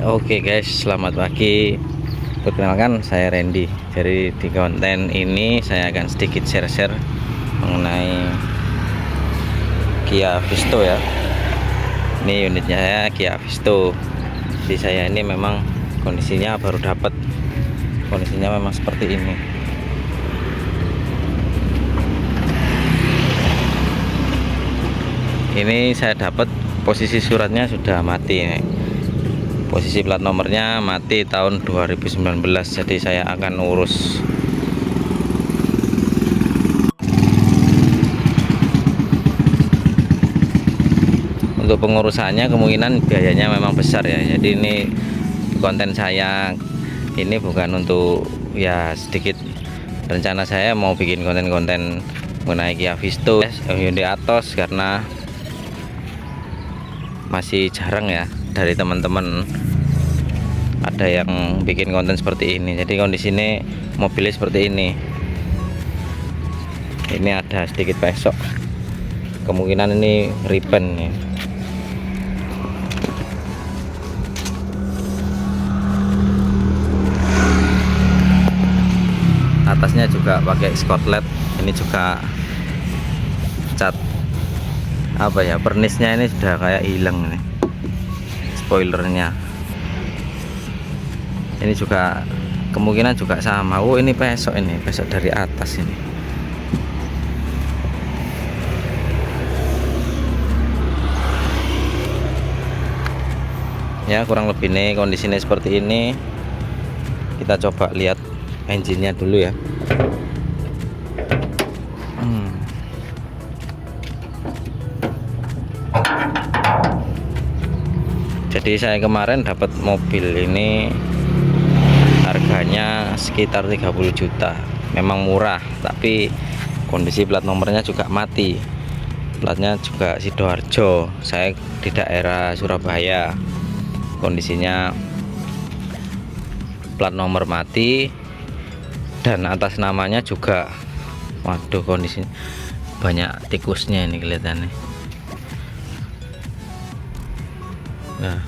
Oke guys, selamat pagi. Perkenalkan, saya Randy. Jadi di konten ini saya akan sedikit share-share mengenai Kia Visto ya. Ini unitnya saya Kia Visto. Jadi saya ini memang kondisinya baru dapat. Kondisinya memang seperti ini. Ini saya dapat posisi suratnya sudah mati nih. Posisi plat nomornya mati tahun 2019, jadi saya akan urus. Untuk pengurusannya kemungkinan biayanya memang besar ya. Jadi ini konten saya ini bukan untuk ya sedikit, rencana saya mau bikin konten-konten mengenai Kia Visto, Hyundai Atos, karena masih jarang ya dari teman-teman ada yang bikin konten seperti ini. Jadi kondisi ini mobilnya seperti ini. Ini ada sedikit pesok, kemungkinan ini ribbon nih. Atasnya juga pakai skotlet. Ini juga cat apa ya, pernisnya ini sudah kayak hilang nih, spoilernya. Ini juga kemungkinan juga sama. Oh, ini pesok, ini pesok dari atas ini. Ya, kurang lebih nih kondisinya seperti ini. Kita coba lihat engine-nya dulu ya. Jadi saya kemarin dapat mobil ini harganya sekitar 30 juta. Memang murah, tapi kondisi plat nomornya juga mati. Platnya juga Sidoarjo. Saya di daerah Surabaya. Kondisinya plat nomor mati dan atas namanya juga, waduh, kondisinya banyak tikusnya ini kelihatannya. Nah,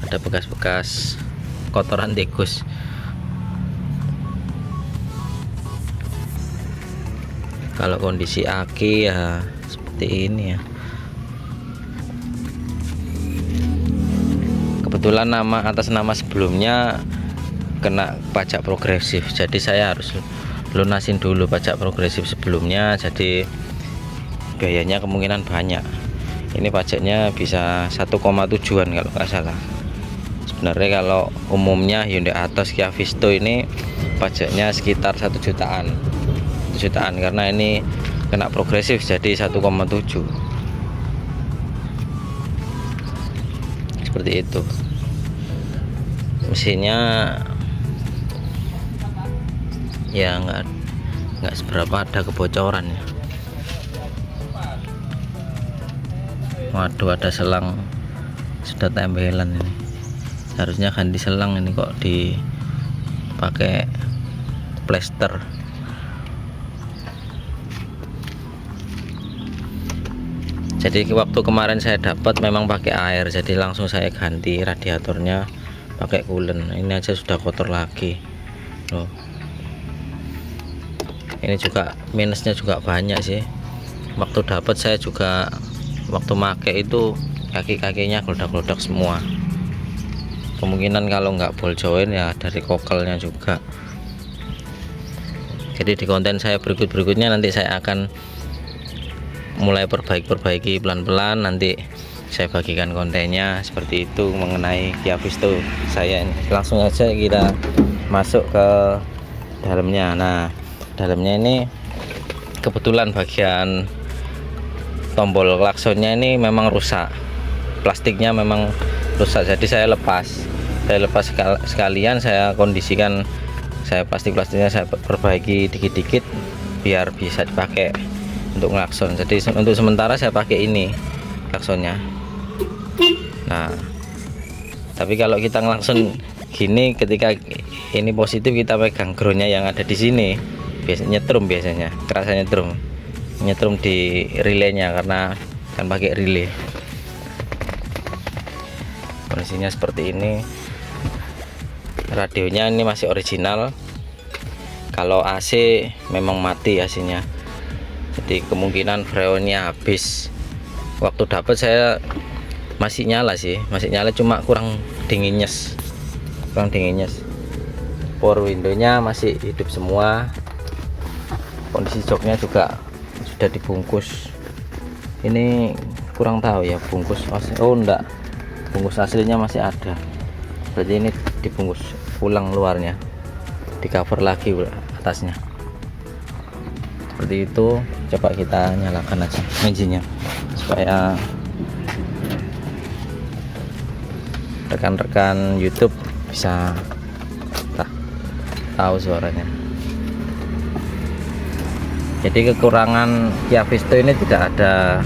ada bekas-bekas kotoran tikus. Kalau kondisi aki ya seperti ini ya. Kebetulan atas nama sebelumnya kena pajak progresif, jadi saya harus lunasin dulu pajak progresif sebelumnya. Jadi biayanya kemungkinan banyak. Ini pajaknya bisa 1,7an kalau nggak salah. Sebenarnya kalau umumnya Hyundai Atos, Kia Visto ini pajaknya sekitar 1 jutaan. 1 jutaan karena ini kena progresif jadi 1,7. Seperti itu. Mesinnya ya nggak seberapa ada kebocoran ya. Waduh, ada selang sudah tempelan ini. Harusnya ganti selang, ini kok dipakai plester. Jadi waktu kemarin saya dapat memang pakai air, jadi langsung saya ganti radiatornya pakai coolant. Ini aja sudah kotor lagi loh. Ini juga minusnya juga banyak sih. Waktu dapat saya juga waktu make itu kaki-kakinya geledak-geledak semua. Kemungkinan kalau nggak ball joint ya dari kokelnya juga. Jadi di konten saya berikutnya nanti saya akan mulai perbaiki pelan-pelan. Nanti saya bagikan kontennya seperti itu mengenai Kia Visto saya ini. Langsung aja kita masuk ke dalamnya. Nah, dalamnya ini kebetulan bagian tombol klaksonnya ini memang rusak, plastiknya memang rusak, jadi saya lepas sekalian, saya kondisikan, saya plastiknya saya perbaiki dikit-dikit biar bisa dipakai untuk ngelakson. Jadi untuk sementara saya pakai ini klaksonnya. Nah, tapi kalau kita ngelakson gini, ketika ini positif kita pegang groundnya yang ada di sini, biasanya nyetrum, biasanya kerasa nyetrum di relaynya karena kan pakai relay. kondisinya seperti ini. Radionya ini masih original. Kalau AC memang mati AC-nya, jadi kemungkinan freonnya habis. Waktu dapat saya masih nyala sih, masih nyala, cuma kurang dinginnya. Power window-nya masih hidup semua. Kondisi joknya juga sudah dibungkus. Ini kurang tahu ya bungkus. Oh enggak, bungkus aslinya masih ada. Berarti ini dibungkus ulang luarnya, di cover lagi atasnya. Seperti itu. Coba kita nyalakan aja mesinnya supaya rekan-rekan YouTube bisa tahu suaranya. Jadi kekurangan Kia Visto ini tidak ada,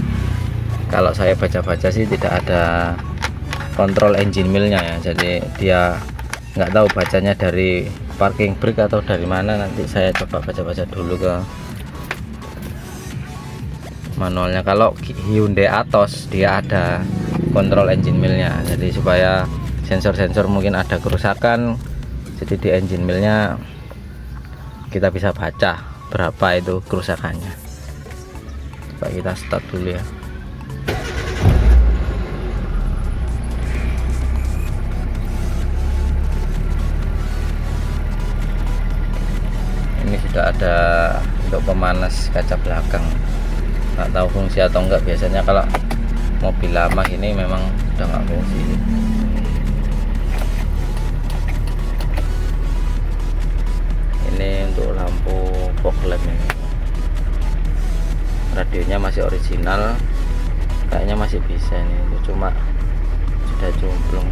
kalau saya baca-baca sih tidak ada kontrol engine millnya ya. Jadi dia nggak tahu bacanya dari parking brake atau dari mana. Nanti saya coba baca-baca dulu ke manualnya. Kalau Hyundai Atos dia ada kontrol engine millnya, jadi supaya sensor-sensor mungkin ada kerusakan, jadi di engine millnya kita bisa baca berapa itu kerusakannya. Coba kita start dulu ya. Ini sudah ada untuk pemanas kaca belakang, nggak tahu fungsi atau enggak. Biasanya kalau mobil lama ini memang udah nggak fungsi. Ini untuk lampu fog lamp ini. Radionya masih original, kayaknya masih bisa ini, cuma sudah jumplung.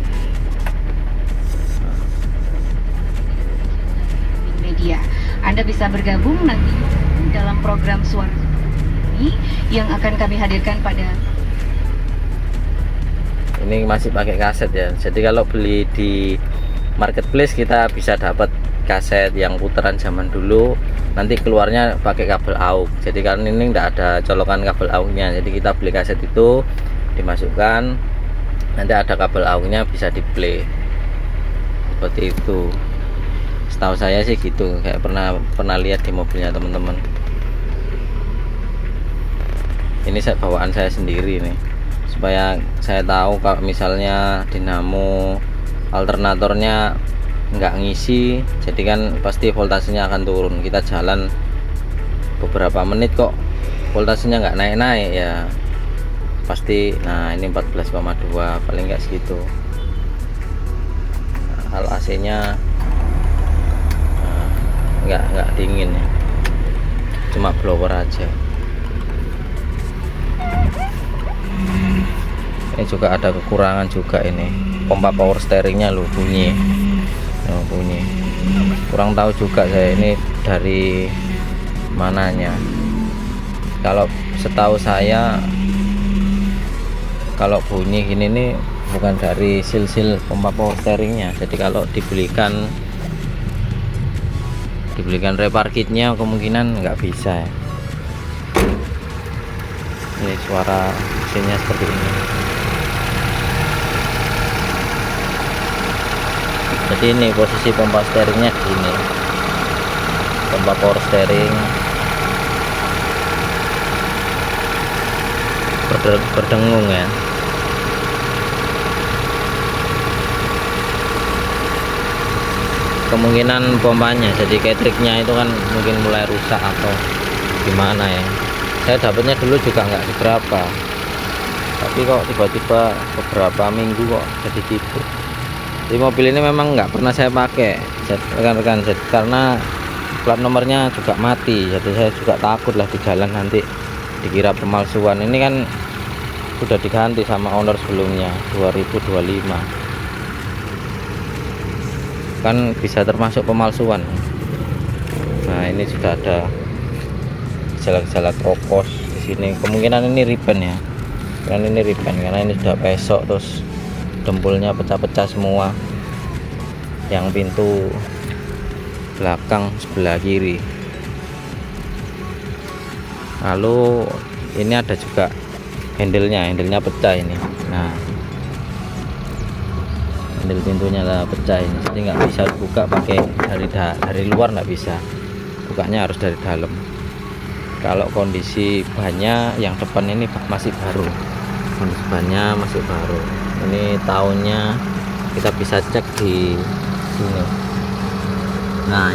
Media, Anda bisa bergabung nanti dalam program suara ini yang akan kami hadirkan pada. Ini masih pakai kaset ya, jadi kalau beli di marketplace kita bisa dapat kaset yang putaran zaman dulu, nanti keluarnya pakai kabel AUX. Jadi kan ini enggak ada colokan kabel AUX-nya, jadi kita beli kaset itu dimasukkan, nanti ada kabel AUX-nya, bisa di play seperti itu. Setahu saya sih gitu, kayak pernah lihat di mobilnya teman-teman. Ini bawaan saya sendiri nih, supaya saya tahu kalau misalnya dinamo alternatornya nggak ngisi, jadi kan pasti voltasenya akan turun. Kita jalan beberapa menit kok voltasenya nggak naik-naik ya pasti. Nah ini 14,2 paling nggak segitu. Hal AC nya nggak dingin ya, cuma blower aja. Ini juga ada kekurangan juga, ini pompa power steeringnya loh bunyi. Kurang tahu juga saya ini dari mananya. Kalau setahu saya kalau bunyi gini nih bukan dari sil-sil pompa power steeringnya. Jadi kalau dibelikan repar kitnya kemungkinan nggak bisa ya. Ini suara mesinnya seperti ini. Jadi ini posisi pompa steeringnya gini, pompa power steering berdengung ya. Kemungkinan pompanya, jadi ketriknya itu kan mungkin mulai rusak atau gimana ya. Saya dapatnya dulu juga nggak seberapa, tapi kok tiba-tiba beberapa minggu kok jadi gitu. Di mobil ini memang nggak pernah saya pakai rekan-rekan, karena plat nomornya juga mati, jadi saya juga takut lah di jalan nanti dikira pemalsuan. Ini kan sudah diganti sama owner sebelumnya 2025, kan bisa termasuk pemalsuan. Nah ini sudah ada gejala-gejala kropos di sini. Kemungkinan ini riben ya, karena ini sudah pesok, terus dempulnya pecah-pecah semua, yang pintu belakang sebelah kiri. Lalu ini ada juga handle-nya pecah ini. Nah handle pintunya lah pecah ini, jadi nggak bisa buka pakai dari luar, nggak bisa, bukanya harus dari dalam. Kalau kondisi bannya yang depan ini masih baru, kondisi bannya masih baru. Ini tahunnya kita bisa cek di sini. Nah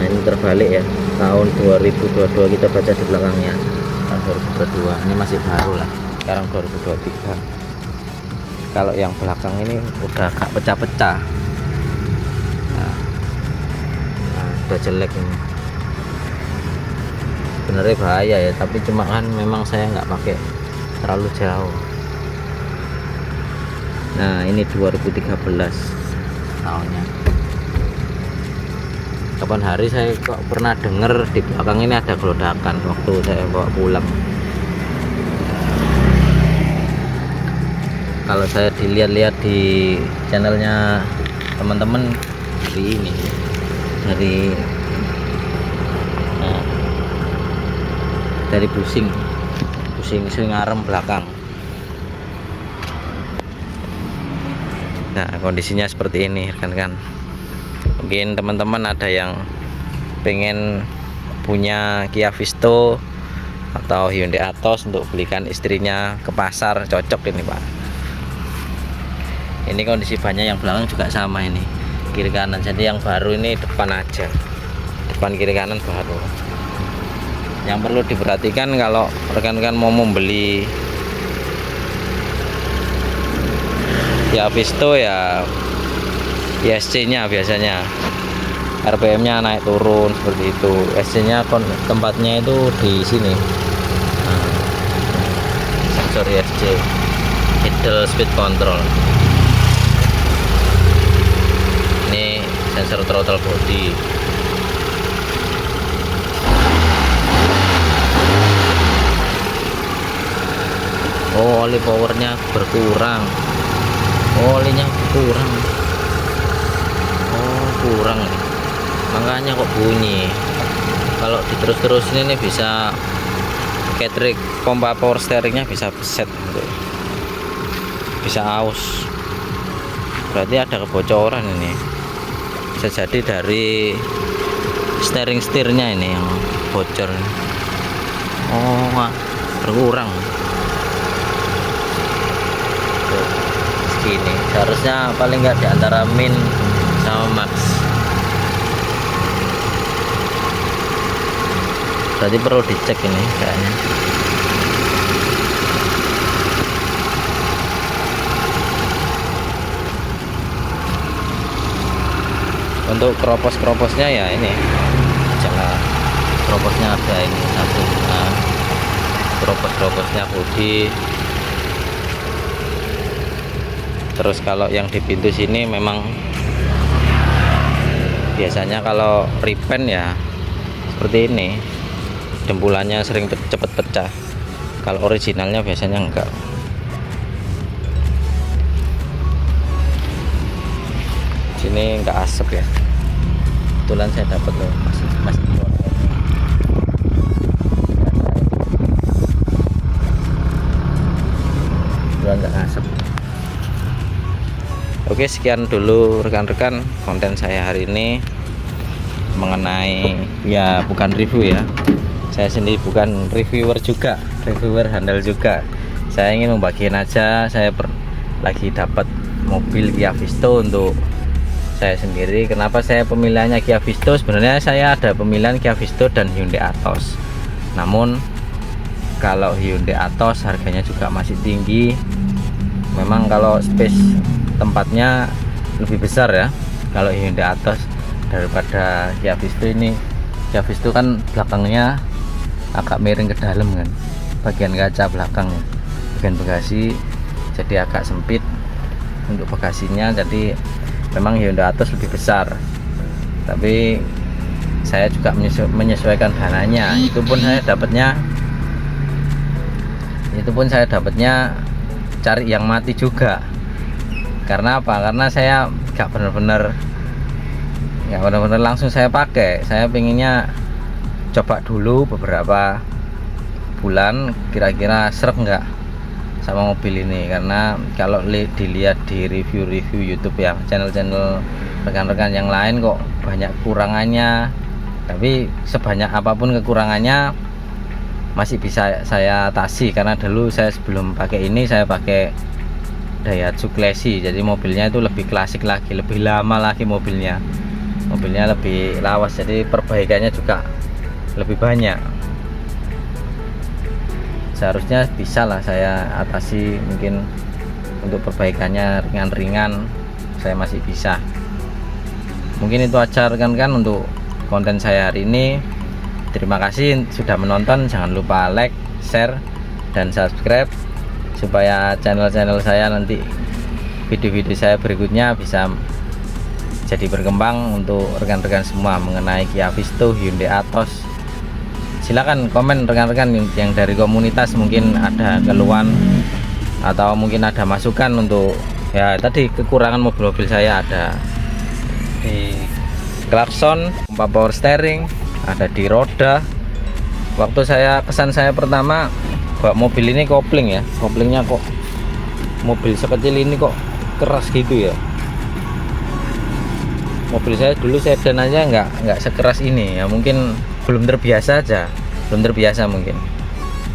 ini terbalik ya, tahun 2022 kita baca di belakangnya, tahun 2022. Ini masih baru lah, sekarang 2023. Kalau yang belakang ini udah agak pecah-pecah. Nah, udah jelek ini. Sebenarnya bahaya ya, tapi cuma kan memang saya nggak pakai terlalu jauh. Nah ini 2013 tahunnya. Kapan hari saya kok pernah dengar di belakang ini ada gelodakan waktu saya bawa pulang. Kalau saya dilihat-lihat di channelnya teman-teman dari ini, dari busing Singarem belakang. Nah kondisinya seperti ini kan. Mungkin teman-teman ada yang pengen punya Kia Visto atau Hyundai Atos untuk belikan istrinya ke pasar, cocok ini Pak. Ini kondisi bannya yang belakang juga sama ini, kiri kanan. Jadi yang baru ini depan aja, depan kiri kanan baru. Yang perlu diperhatikan kalau rekan-rekan mau membeli Kia Visto ya, ISC nya biasanya RPM nya naik turun seperti itu. ISC nya tempatnya itu di sini. Nah, sensor ISC, idle speed control. Ini sensor throttle body. Oh, oli powernya berkurang. Oh, olinya kurang. Oh, kurang nih. Makanya kok bunyi. Kalau diterus-terusin ini bisa ketrik pompa power steeringnya bisa beset gitu. Bisa aus. Berarti ada kebocoran ini. Bisa jadi dari steering setirnya ini yang bocor. Oh, berkurang. Segini. Seharusnya paling nggak di antara min sama max. Berarti perlu dicek ini kayaknya. Untuk keropos-keroposnya ya ini jangan, keroposnya ada ini satu. Nah, keropos-keroposnya bodi. Terus kalau yang di pintu sini memang biasanya kalau repaint ya seperti ini, dempulannya sering cepat pecah. Kalau originalnya biasanya enggak. Sini enggak asap ya. Kebetulan saya dapat loh, masih kebetulan enggak asap. Oke, sekian dulu rekan-rekan konten saya hari ini mengenai, ya bukan review ya, saya sendiri bukan reviewer juga, reviewer handal juga. Saya ingin membagikan aja, saya lagi dapat mobil Kia Visto untuk saya sendiri. Kenapa saya pemilihannya Kia Visto? Sebenarnya saya ada pemilihan Kia Visto dan Hyundai Atos, namun kalau Hyundai Atos harganya juga masih tinggi. Memang kalau space tempatnya lebih besar ya kalau Hyundai Atos daripada Kia Visto ini. Kia Visto kan belakangnya agak miring ke dalam kan, bagian kaca belakangnya, bagian bagasi jadi agak sempit untuk bagasinya. Jadi memang Hyundai Atos lebih besar, tapi saya juga menyesuaikan dananya. Itu pun saya dapatnya cari yang mati juga. Karena apa? Karena saya nggak benar-benar langsung saya pakai. Saya pengennya coba dulu beberapa bulan, kira-kira serep nggak sama mobil ini, karena kalau dilihat di review-review YouTube ya, channel-channel rekan-rekan yang lain kok banyak kekurangannya, tapi sebanyak apapun kekurangannya masih bisa saya atasi. Karena dulu saya sebelum pakai ini saya pakai Daihatsu Classy, jadi mobilnya itu lebih klasik lagi, lebih lama lagi mobilnya lebih lawas, jadi perbaikannya juga lebih banyak. Seharusnya bisa lah saya atasi, mungkin untuk perbaikannya ringan-ringan saya masih bisa. Mungkin itu aja rekan-rekan untuk konten saya hari ini. Terima kasih sudah menonton, jangan lupa like, share, dan subscribe supaya channel-channel saya nanti, video-video saya berikutnya bisa jadi berkembang untuk rekan-rekan semua mengenai Kia Visto, Hyundai Atos. Silakan komen rekan-rekan yang dari komunitas, mungkin ada keluhan atau mungkin ada masukan untuk ya tadi kekurangan mobil-mobil saya, ada di klakson, pompa power steering, ada di roda. Waktu kesan saya pertama bawa mobil ini kopling ya, koplingnya kok mobil sekecil ini kok keras gitu ya. Mobil saya dulu sedan aja nggak sekeras ini ya, mungkin belum terbiasa aja, mungkin.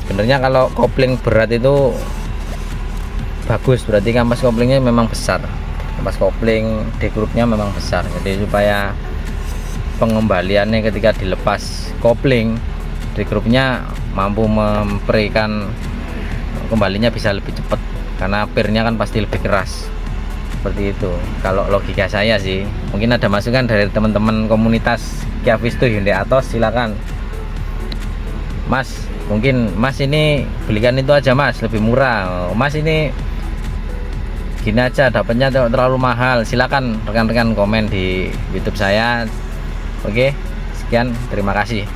Sebenarnya kalau kopling berat itu bagus, berarti kampas koplingnya memang besar, kampas kopling D grupnya memang besar, jadi supaya pengembaliannya ketika dilepas kopling D grupnya mampu memberikan kembalinya bisa lebih cepat, karena pirnya kan pasti lebih keras. Seperti itu kalau logika saya sih. Mungkin ada masukan dari teman-teman komunitas Kia Visto, Hyundai Atos, silakan. Mas, mungkin Mas ini belikan itu aja Mas, lebih murah. Mas ini gini aja, dapatnya terlalu mahal. Silakan rekan-rekan komen di YouTube saya. Oke, sekian, terima kasih.